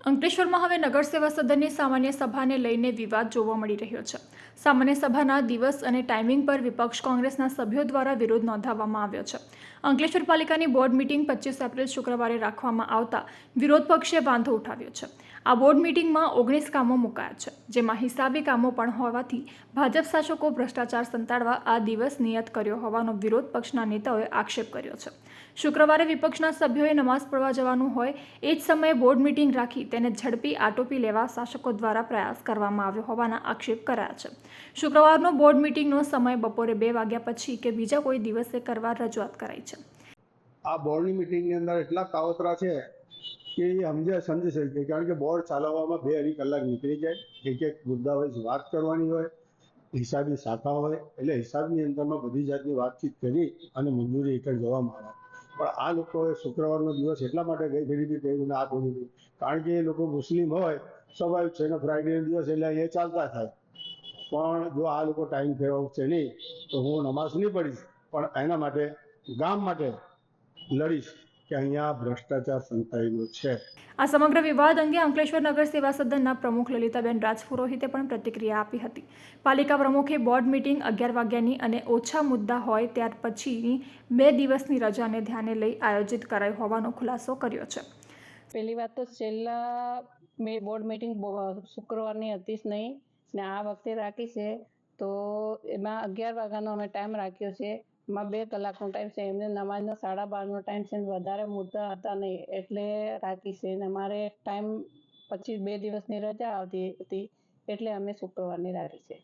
અંકલેશ્વરમાં હવે નગર સેવા સદનની સામાન્ય સભાને લઈને વિવાદ જોવા મળી રહ્યો છે. સામાન્ય સભાના દિવસ અને ટાઈમિંગ પર વિપક્ષ કોંગ્રેસના સભ્યો દ્વારા વિરોધ નોંધાવવામાં આવ્યો છે. અંકલેશ્વર પાલિકાની બોર્ડ મીટિંગ 25 એપ્રિલ શુક્રવારે રાખવામાં આવતા વિરોધ પક્ષે વાંધો ઉઠાવ્યો છે. આ બોર્ડ મીટિંગમાં 19 કામો મુકાયા છે, જેમાં હિસાબી કામો પણ હોવાથી ભાજપ શાસકો ભ્રષ્ટાચાર સંતાડવા આ દિવસ નિયત કર્યો હોવાનો વિરોધ પક્ષના નેતાઓએ આક્ષેપ કર્યો છે. શુક્રવારે વિપક્ષના સભ્યોએ નમાઝ પઢવા જવાનું હોય એ જ સમયે બોર્ડ મીટિંગ રાખી તેને ઝડપી આટોપી લેવા શાસકો દ્વારા પ્રયાસ કરવામાં આવ્યો હોવાના આક્ષેપ કરાયા છે. શુક્રવારનો બોર્ડ મીટિંગનો સમય બપોરે 2 વાગ્યા પછી કે બીજા કોઈ દિવસે કરવા રજૂઆત કરાઈ છે. આ બોર્ડની મિટિંગની અંદર એટલા કાવતરા છે કે એ સમજી શકીએ, કારણ કે બોર્ડ ચાલવામાં 2-2.5 કલાક નીકળી જાય. એક મુદ્દા હોય, વાત કરવાની હોય, હિસાબી શાખા હોય, એટલે હિસાબની અંદરમાં બધી જાતની વાતચીત કરી અને મંજૂરી હેઠળ જવામાં આવે. પણ આ લોકોએ શુક્રવારનો દિવસ એટલા માટે ગઈ ખરીદી કર્યું ને આ ખોલી હતી, કારણ કે એ લોકો મુસ્લિમ હોય, સ્વાભાવિક છે ને ફ્રાઈડેનો દિવસ એટલે અહીંયા ચાલતા થાય. પણ જો આ લોકો ટાઈમ ફેરવશે નહીં તો હું નમાઝ નહીં પડીશ, પણ એના માટે ગામ માટે લડીશ કે અહીંયા ભ્રષ્ટાચાર સંતાયેલો છે. આ સમગ્ર વિવાદ અંગે અંકલેશ્વર નગર સેવા સદનના પ્રમુખ લલિતાબેન રાજપુરોહિતે પણ પ્રતિક્રિયા આપી હતી. પાલિકા પ્રમુખે બોર્ડ મીટિંગ 11 વાગ્યાની અને ઓછા મુદ્દા હોય ત્યાર પછીની 2 દિવસની રજાને ધ્યાને લઈ આયોજિત કરાઈ હોવાનો ખુલાસો કર્યો છે. પહેલી વાત તો છેલ્લા બોર્ડ મીટિંગ શુક્રવારની હતી જ નહીં ને આ વખતે રાખી છે, તો એમાં 11 વાગ્યાનો અમે ટાઈમ રાખ્યો છે. એમાં 2 કલાકનો ટાઈમ છે. એમને નમાજનો 12:30નો ટાઈમ છે. વધારે મુદ્દા હતા નહીં એટલે રાખી છે. ને અમારે ટાઈમ પછી 2 દિવસની રજા આવતી હતી એટલે અમે શુક્રવારની રાખી છે.